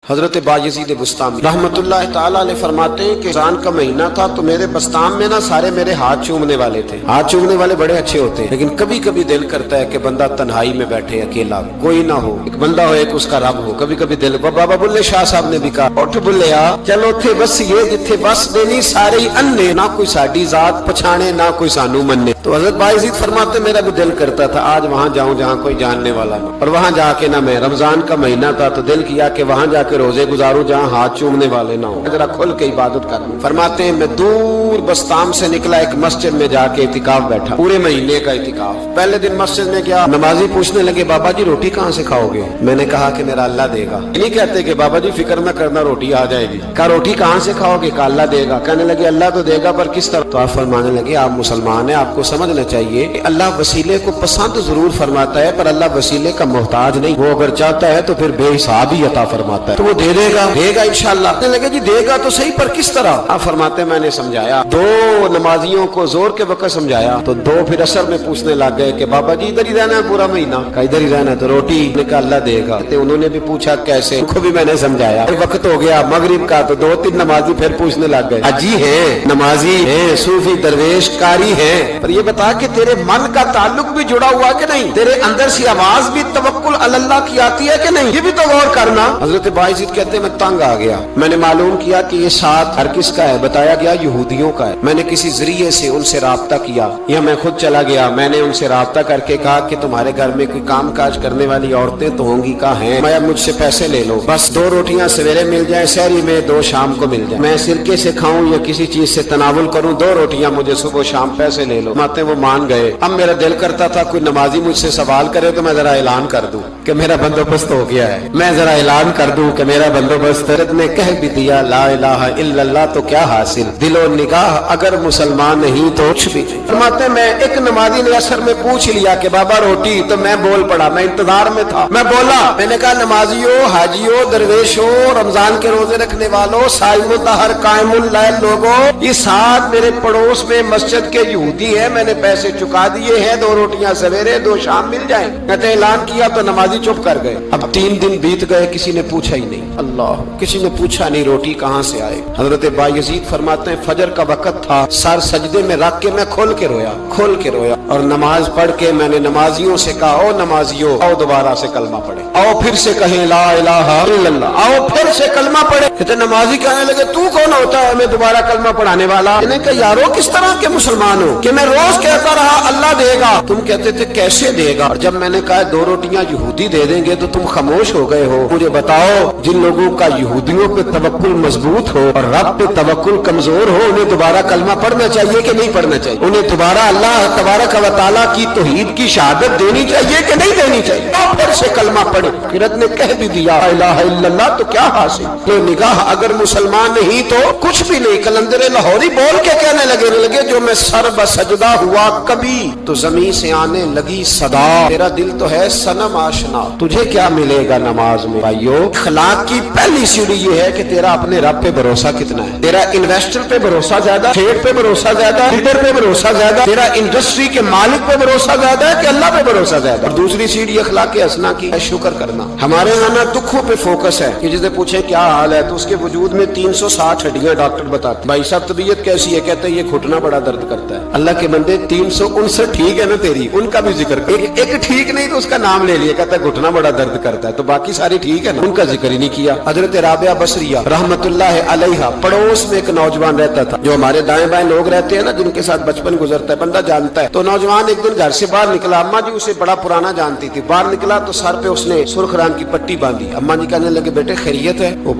حضرت بایزید بستامی رحمت اللہ تعالیٰ علیہ فرماتے ہیں کہ رمضان کا مہینہ تھا تو میرے بستان میں نا سارے میرے ہاتھ چومنے والے تھے. ہاتھ چومنے والے بڑے اچھے ہوتے ہیں، لیکن کبھی کبھی دل کرتا ہے کہ بندہ تنہائی میں بیٹھے اکیلا، کوئی نہ ہو، ایک بندہ ہو، ایک اس کا رب ہو. کبھی کبھی دل بابا بلے شاہ صاحب نے بھی کہا اٹھ بلیا چلو تھے بس یہ جتھے بس دینی سارے ہی انے، نہ کوئی ساڈی ذات پچھانے نہ کوئی سانو مننے. تو حضرت بایزید فرماتے میرا بھی دل کرتا تھا آج وہاں جاؤں جہاں کوئی جاننے والا نہ، اور وہاں جا کے نہ میں رمضان کا مہینہ تھا تو دل کیا کہ وہاں جا کے روزے گزاروں جہاں ہاتھ چومنے والے نہ ہوں، ذرا کھل کے عبادت کروں. فرماتے ہیں میں دور بستام سے نکلا، ایک مسجد میں جا کے اعتکاف بیٹھا، پورے مہینے کا اعتکاف. پہلے دن مسجد میں گیا، نمازی پوچھنے لگے بابا جی روٹی کہاں سے کھاؤ گے؟ میں نے کہا کہ میرا اللہ دے گا. نہیں کہتے کہ بابا جی فکر نہ کرنا روٹی آ جائے گی. کہا روٹی کہاں سے کھاؤ گے؟ کہا اللہ دے گا. کہنے لگے اللہ تو دے گا پر کس طرح؟ تو آپ فرمانے لگے آپ مسلمان ہیں، آپ کو سمجھنا چاہیے کہ اللہ وسیلے کو پسند ضرور فرماتا ہے پر اللہ وسیلے کا محتاج نہیں. وہ اگر چاہتا ہے تو پھر بے حساب ہی عطا فرماتا ہے، تو وہ دے گا انشاءاللہ. کہنے لگے جی دے گا تو صحیح پر کس طرح؟ آپ فرماتے میں نے سمجھایا، دو نمازیوں کو زور کے وقت سمجھایا تو دو پھر اثر میں پوچھنے لگ گئے کہ بابا جی ادھر ہی رہنا ہے پورا مہینہ؟ کہا ادھر ہی رہنا ہے. تو روٹی نے کہا اللہ دے گا. انہوں نے بھی پوچھا کیسے؟ ان کو بھی میں نے سمجھایا. وقت ہو گیا مغرب کا تو دو تین نمازی پھر پوچھنے لگ گئے اجی ہیں، نمازی ہیں، صوفی درویش قاری ہیں، پر یہ بتا کہ تیرے من کا تعلق بھی جڑا ہوا کہ نہیں؟ تیرے اندر سے آواز بھی توکل علی اللہ کی آتی ہے کہ نہیں؟ یہ بھی تو غور کرنا. حضرت بایزید کہتے ہیں میں تنگ آ گیا. میں نے معلوم کیا کہ یہ ساتھ ہر کس کا ہے؟ بتایا گیا یہودیوں کا ہے. میں نے کسی ذریعے سے ان سے رابطہ کیا یا میں خود چلا گیا. میں نے ان سے رابطہ کر کے کہا کہ تمہارے گھر میں کوئی کام کاج کرنے والی عورتیں تو ہوں گی؟ کہا ہیں. میں مجھ سے پیسے لے لو، بس 2 روٹیاں سویرے مل جائیں سحری میں، 2 شام کو مل جائیں. میں سرکے سے کھاؤں یا کسی چیز سے تناول کروں، 2 روٹیاں مجھے صبح شام پیسے لے لو. ماتے وہ مان گئے. اب میرا دل کرتا تھا کوئی نمازی مجھ سے سوال کرے تو میں ذرا اعلان کر دوں کہ میرا بندوبست ہو گیا ہے، میں ذرا اعلان کر دوں کہ میرا بندوبست. نے کہہ بھی دیا لا الہ الا اللہ تو کیا حاصل؟ دل و نگاہ اگر مسلمان نہیں تو کچھ بھی نہیں. فرماتے میں ایک نمازی نے اثر میں پوچھ لیا کہ بابا روٹی، تو میں بول پڑا، میں انتظار میں تھا. میں بولا، میں نے کہا نمازیوں، حاجیوں، درویشوں، رمضان کے روزے رکھنے والوں، صائم الدہر قائم اللیل لوگوں، یہ ساتھ میرے پڑوس میں مسجد کے یہودی ہیں، میں نے پیسے چکا دیے ہیں، 2 روٹیاں سویرے 2 شام مل جائیں. کہتے اعلان کیا تو نمازی چپ کر گئے. اب 3 دن بیت گئے، کسی نے پوچھا ہی نہیں. اللہ، کسی نے پوچھا نہیں روٹی کہاں سے آئے. حضرت بایزید فرماتے ہیں فجر کا وقت تھا، سر سجدے میں رکھ کے میں کھول کے رویا اور نماز پڑھ کے میں نے نمازیوں سے کہا او نمازیوں آؤ دوبارہ سے کلمہ پڑھے، آؤ پھر سے کہیں لا الہ الا اللہ، آؤ پھر سے کلمہ پڑھے. کہتے نمازی کہنے لگے تو کون ہوتا ہے ہمیں دوبارہ کلمہ پڑھانے والا؟ انہیں کہا یارو کس طرح کے مسلمان ہو کہ میں روز کہتا رہا اللہ دے گا، تم کہتے تھے کیسے دے گا؟ اور جب میں نے کہا 2 روٹیاں یہودی دے دیں گے تو تم خاموش ہو گئے ہو. مجھے بتاؤ جن لوگوں کا یہودیوں پہ توکل مضبوط ہو اور رب پہ توکل کمزور ہو، انہیں دوبارہ کلمہ پڑھنا چاہیے کہ نہیں پڑھنا چاہیے؟ انہیں دوبارہ اللہ تبارک و تعالیٰ کی توحید کی شہادت دینی چاہیے کہ نہیں دینی چاہیے؟ پھر سے کلمہ پڑھے. قرت نے کہہ بھی دیا لا الہ الا اللہ تو کیا حاصل؟ تو نگاہ اگر مسلمان نہیں تو کچھ بھی نہیں. کلندر لاہوری بول کے کہنے لگے جو میں سر بسجدہ ہوا کبھی تو زمین سے آنے لگی صدا، تیرا دل تو ہے صنم آشنا، تجھے کیا ملے گا نماز میں؟ بھائیو، اخلاق کی پہلی سیڑھی یہ ہے کہ تیرا اپنے رب پہ بھروسہ کتنا ہے. تیرا انویسٹر پہ بھروسہ زیادہ، ٹریڈ پہ بھروسہ زیادہ، لیڈر پہ بھروسہ زیادہ، تیرا انڈسٹری کے مالک پہ بھروسہ زیادہ ہے کہ اللہ پہ بھروسہ زیادہ؟ اور دوسری سیڑھی اخلاق حسنہ کی ہے شکر کرنا. ہمارے یہاں دکھوں پہ فوکس ہے کہ جسے پوچھے کیا حال ہے تو اس کے وجود میں 360 ہڈیاں ڈاکٹر بتاتے بھائی صاحب طبیعت کیسی ہے؟ کہتے ہیں یہ گھٹنا بڑا درد کرتا ہے. اللہ کے بندے 359 ٹھیک ہے نا تیری، ان کا بھی ذکر کر. ایک ٹھیک نہیں تو اس کا نام لے لیا، کہتا ہے گھٹنا بڑا درد کرتا ہے، تو باقی ساری ٹھیک ہے نا، ان کا ذکر ہی نہیں کیا. حضرت رابعہ بصریہ رحمت اللہ علیہا پڑوس میں ایک نوجوان رہتا تھا، جو ہمارے دائیں بائیں لوگ رہتے ہیں نا جن کے ساتھ بچپن گزرتا ہے بندہ جانتا ہے. تو نوجوان ایک دن گھر سے باہر نکلا، اماں جی اسے بڑا پرانا جانتی تھی. باہر نکلا تو سر پہ اس نے سرخ رنگ کی پٹی باندھی. اماں جی کہنے لگے بیٹے خیریت ہے؟ وہ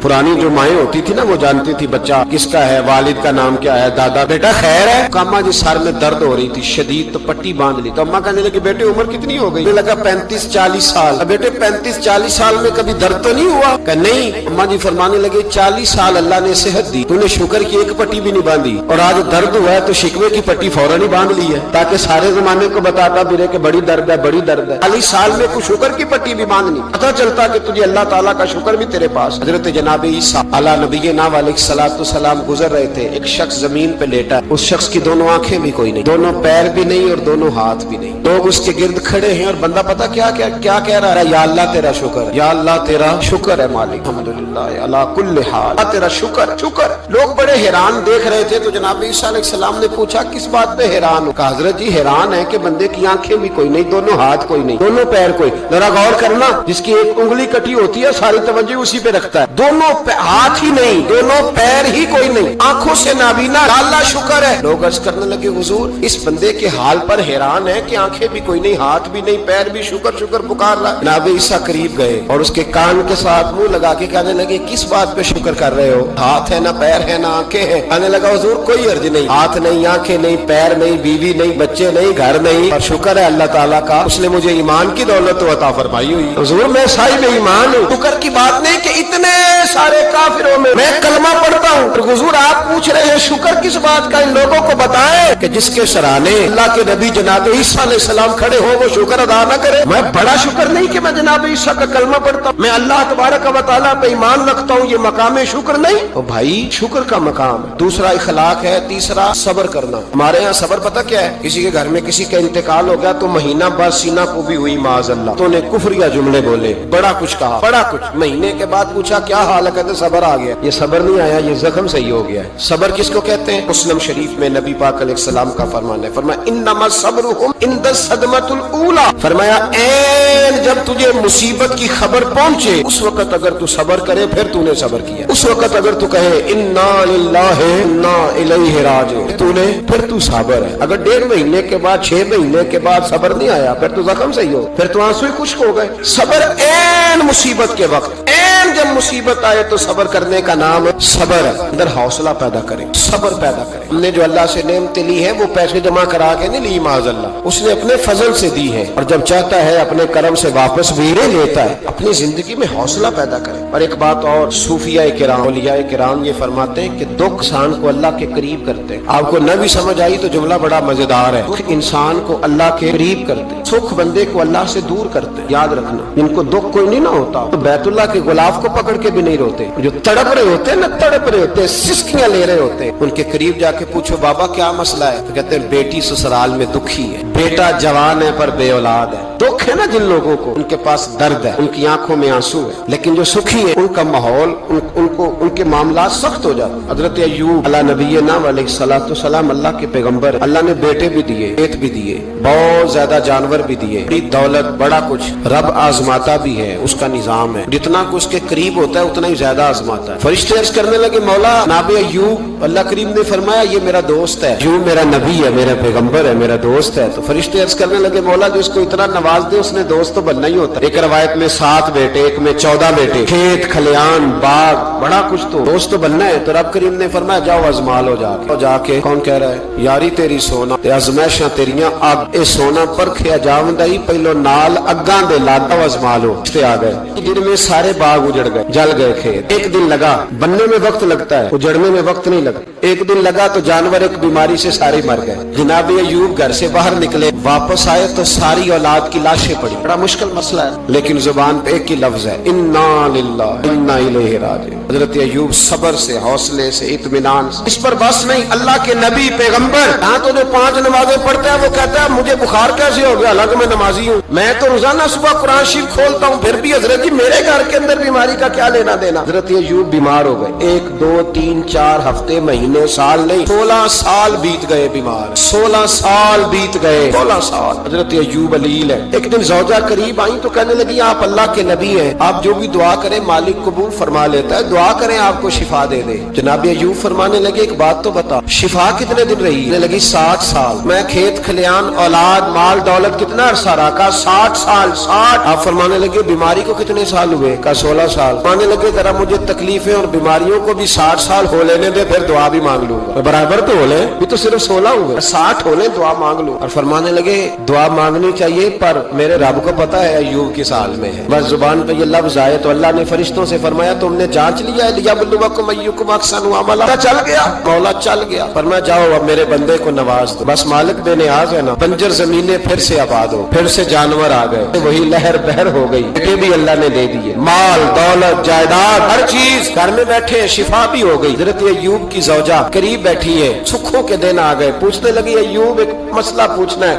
پرانی جو مائیں ہوتی تھی نا وہ جانتی تھی بچہ کس کا ہے، والد کا نام کیا ہے، دادا. بیٹا خیر ہے؟ اماں جی سر میں درد ہو رہی تھی شدید، تو پٹی باندھ لی. تو اماں کہنے لگے بیٹے عمر کتنی ہو گئی؟ لگا 35-40 سال. بیٹے 35-40 سال میں کبھی درد تو نہیں ہوا؟ کہ نہیں. اماں جی فرمانے لگے 40 سال اللہ نے صحت دی، تو نے شکر کی ایک پٹی بھی نہیں باندھی، اور آج درد ہوا ہے تو شکوے کی پٹی فوراً ہی باندھ لی ہے تاکہ سارے زمانے کو بتاتا پھرے کہ بڑی درد ہے بڑی درد ہے. 40 سال میں کوئی شکر کی پٹی بھی باندھنی، پتہ چلتا کہ تجھے اللہ تعالیٰ کا شکر بھی تیرے پاس. حضرت جناب عیسیٰ علی نبینا علیہ الصلوۃ والسلام گزر رہے تھے. ایک شخص زمین پہ لیٹا ہے، اس شخص کی دونوں آنکھیں بھی کوئی نہیں، دونوں پیر بھی نہیں اور دونوں ہاتھ بھی نہیں. لوگ اس کے گرد کھڑے ہیں اور بندہ پتہ کیا کہہ کیا کہہ رہا ہے؟ یا اللہ تیرا شکر، یا اللہ تیرا شکر ہے مالک، الحمدللہ علی کل حال، تیرا شکر شکر۔ لوگ بڑے حیران دیکھ رہے تھے تو جناب عیسیٰ علیہ السلام نے پوچھا کس بات پہ حیران ہو؟ کہا حضرت جی حیران ہے کہ بندے کی آنکھیں بھی کوئی نہیں، دونوں ہاتھ کوئی نہیں، دونوں پیر کوئی، ذرا غور کرنا، جس کی ایک انگلی کٹی ہوتی ہے ساری توجہ اسی پہ رکھتا ہے، دونوں ہاتھ ہی نہیں، دونوں پیر ہی کوئی نہیں، آنکھوں سے نابینا، اللہ شکر ہے۔ لوگ عرض کرنے لگے حضور اس بندے کے حال پر حیران ہے کہ آنکھیں بھی کوئی نہیں، ہاتھ بھی نہیں، پیر بھی، شکر شکر پکار رہا ہے۔ جناب عیسیٰ قریب گئے اور اس کے کان کے ساتھ منہ لگا کے کہنے لگے کس بات پہ شکر کر رہے ہو؟ ہاتھ ہے نہ پیر ہے نہ آنکھیں ہیں۔ کہنے لگا حضور کوئی عرض نہیں، ہاتھ نہیں، آنکھیں نہیں، پیر نہیں، بیوی نہیں، بچے نہیں، گھر نہیں، اور شکر ہے اللہ تعالیٰ کا اس نے مجھے ایمان کی دولت عطا فرمائی ہوئی۔ حضور میں صاحب ایمان ہوں، شکر کی بات نہیں کہ اتنے سارے کافروں میں کلمہ پڑھتا ہوں۔ حضور آپ پوچھ رہے ہیں شکر کس بات کا؟ ان لوگوں کو بتائیں کہ جس کے سرانے اللہ کے نبی جناب عیسیٰ علیہ السلام کھڑے ہو وہ شکر ادا نہ کرے۔ میں بڑا شکر نہیں کہ میں جناب عیسیٰ کا کلمہ پڑھتا ہوں، میں اللہ تبارک و تعالیٰ پہ ایمان رکھتا ہوں، یہ مقام شکر نہیں؟ تو بھائی شکر کا مقام ہے، دوسرا اخلاق ہے، تیسرا صبر کرنا۔ ہمارے ہاں صبر پتہ کیا ہے؟ کسی کے گھر میں کسی کا انتقال ہو گیا تو مہینہ بعد سینہ کو بھی ہوئی معاذ اللہ، تو نے کفریہ جملے بولے، بڑا کچھ کہا، بڑا کچھ، مہینے کے بعد پوچھا کیا حال ہے؟ کہتے صبر آ گیا۔ یہ صبر نہیں آیا، یہ زخم صحیح ہو گیا ہے۔ صبر کس کو کہتے ہیں؟ مسلم شریف میں نبی پاک علیہ السلام کا فرمان ہے، فرمایا انما صبرهم عند الصدمۃ الاولى، فرمایا این جب تجھے مصیبت کی خبر پہنچے اس وقت اگر تو صبر کرے پھر تو نے صبر کیا، اس وقت اگر تو کہے انا للہ انا الیہ راجعون تو نے پھر تو صابر ہے۔ اگر 1.5 مہینے کے بعد 6 مہینے کے بعد صبر نہیں آیا پھر تو زخم صحیح ہو، پھر تو آنسو ہی خشک ہو گئے۔ صبر این مصیبت کے وقت، این جب مصیبت آئے تو صبر کرنے کا نام صبر ہے۔ اندر حوصلہ پیدا کریں، صبر پیدا کریں۔ ہم نے جو اللہ سے نعمتیں لی ہے وہ پیسے جمع کرا کے نہیں لی معاذ اللہ، اس نے اپنے فضل سے دی ہے، اور جب چاہتا ہے اپنے کرم سے واپس بھی لیتا ہے۔ اپنی زندگی میں حوصلہ پیدا کریں۔ اور ایک بات اور، صوفیاء کرام، اولیاء کرام یہ فرماتے ہیں کہ دکھ انسان کو اللہ کے قریب کرتے ہیں۔ آپ کو نہ بھی سمجھ آئی تو جملہ بڑا مزیدار ہے، دکھ انسان کو اللہ کے قریب کرتے ہیں، سکھ بندے کو اللہ سے دور کرتے ہیں۔ یاد رکھنا، جن کو دکھ کوئی نہیں نہ ہوتا تو بیت اللہ کے غلاف کو پکڑ کے بھی نہیں روتے، جو تڑپ رہے ہوتے ہیں نا، تڑپ رہے ہوتے ہیں، سسکیاں لے رہے ہوتے ہیں، ان کے قریب جا کے پوچھو بابا کیا مسئلہ ہے؟ تو کہتے ہیں بیٹی سسرال میں دکھی ہے، بیٹا جوان ہے پر بے اولاد ہے۔ دکھ ہے نا جن لوگوں کو، ان کے پاس درد ہے، ان کی آنکھوں میں آنسو ہے، لیکن جو سکھی ہے ان کا ماحول، ان کے معاملات سخت ہو جاتے۔ حضرت ایوب علیہ نبینا علیہ الصلوۃ والسلام اللہ کے پیغمبر، اللہ نے بیٹے بھی دیے، بیٹ بھی دیے، بہت زیادہ جانور بھی دیے، بڑی دولت، بڑا کچھ۔ رب آزماتا بھی ہے، اس کا نظام ہے، جتنا کو اس کے قریب ہوتا ہے اتنا ہی زیادہ آزماتا ہے۔ فرشتے عرض کرنے لگے مولا جناب ایوب، اللہ کریم نے فرمایا یہ میرا دوست ہے، ایوب میرا نبی ہے، میرا پیغمبر ہے، میرا دوست ہے۔ تو فرشتے عرض کرنے لگے مولا جو اس کو اتنا نواز دے اس نے دوست تو بننا ہی ہوتا ہے۔ ایک روایت میں 7 بیٹے، ایک میں 14 بیٹے، کھیت کھلیان باغ بڑا کچھ، تو دوست تو بننا ہے۔ تو رب کریم نے فرمایا جاؤ ازما لو جا کے۔ کون کہہ رہا ہے؟ یاری تیری سونا تے ازمائشاں تیریاں اگ، اے سونا پرکھیا جاوندا ہی پہلو نال اگاں دے لاگا ازما لو۔ رشتے آ گئے، دن میں سارے باغ اجڑ گئے، جل گئے کھیت۔ ایک دن لگا، بننے میں وقت لگتا ہے، اجڑنے میں وقت نہیں لگتا۔ ایک دن لگا تو جانور ایک بیماری سے سارے مر گئے۔ جناب ایوب گھر سے باہر نکلے، واپس آئے تو ساری اولاد کی لاشیں پڑی۔ بڑا مشکل مسئلہ ہے، لیکن زبان پہ ایک ہی لفظ ہے انا للہ انا الیہ راجعون۔ حضرت ایوب صبر سے، حوصلے سے، اطمینان سے۔ اس پر بس نہیں، اللہ کے نبی پیغمبر ہاں تو جو 5 نمازیں پڑھتا ہے وہ کہتا ہے مجھے بخار کیسے ہو گیا، حالانکہ میں نمازی ہوں، میں تو روزانہ صبح قرآن شریف کھولتا ہوں، پھر بھی حضرت جی میرے گھر کے اندر بیماری کا کیا لینا دینا۔ حضرت ایوب بیمار ہو گئے، 1 2 3 4 ہفتے، مہینے، سال نہیں، 16 سال بیت گئے بیمار، 16 سال بیت گئے، 16 سال۔ حضرت ایوب علیل ہے۔ ایک دن زوجہ قریب آئی تو کہنے لگی آپ اللہ کے نبی ہیں، آپ جو بھی دعا کریں مالک قبول فرما لیتا ہے، دعا کریں آپ کو شفا دے دے۔ جناب ایوب فرمانے لگے ایک بات تو بتا، شفا کتنے دن رہی؟ کہنے لگی 60 سال۔ میں کھیت کھلیان اولاد مال دولت کتنا عرصہ رہا؟ کہا 60 سال۔ 60۔ آپ فرمانے لگے بیماری کو کتنے سال ہوئے؟ کہا 16 سال۔ فرمانے لگے ذرا مجھے تکلیفیں اور بیماریوں کو بھی 60 سال ہو لینے دے، پھر دعا بھی مانگ لوں گا۔ برابر تو ہو لے، یہ تو صرف 16 ہوئے، 60 ہو لے دعا مانگ لوں۔ اور فرمانے لگے دعا مانگنی چاہیے پر میرے رب کو پتا ہے ایوب کس حال میں ہے، بس زبان پہ یہ لفظ آئے تو اللہ نے فرشتوں سے فرمایا تم نے جانچ لیا ہے لیبلوکم ایکم احسن عملا، چل گیا مولا، چل گیا۔ فرمایا جاؤ اب میرے بندے کو نواز دو، بس مالک بے نیاز ہے نا۔ بنجر زمینیں پھر سے آباد ہو، پھر سے جانور آ گئے، وہی لہر بہر ہو گئی، بیٹے بھی اللہ نے دے دیے، مال دولت جائیداد ہر چیز، گھر میں بیٹھے شفا بھی ہو گئی۔ حضرت ایوب کی زوجہ قریب بیٹھی ہے، سکھوں کے دن آ گئے، پوچھنے لگی ایوب ایک مسئلہ پوچھنا ہے۔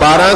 12